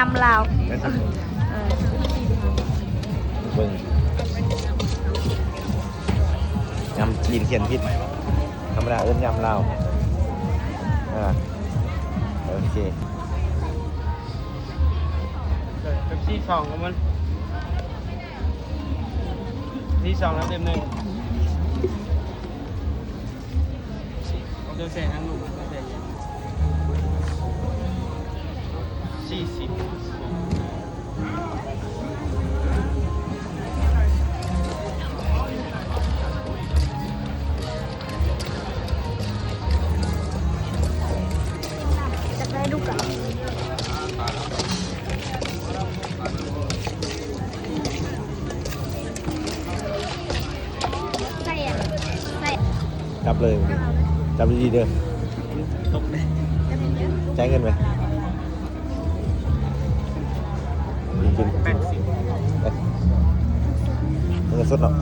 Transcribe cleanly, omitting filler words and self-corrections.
ำลาวเบิ่งยำจีนเขียนผิดธรรมดาเอิ้นยำลาวโอเคเป็นที่สองของมันที่สองแล้วเต็มหนึ่งเดี๋ยวเสร็จทั้งลูกเสร็จ40จะได้ดูกันใส่อะใส่ จับเลยจับดีๆเด้อ ตกเลย ใช้เงินไหมจริงๆ 80 เงินสดเนาะ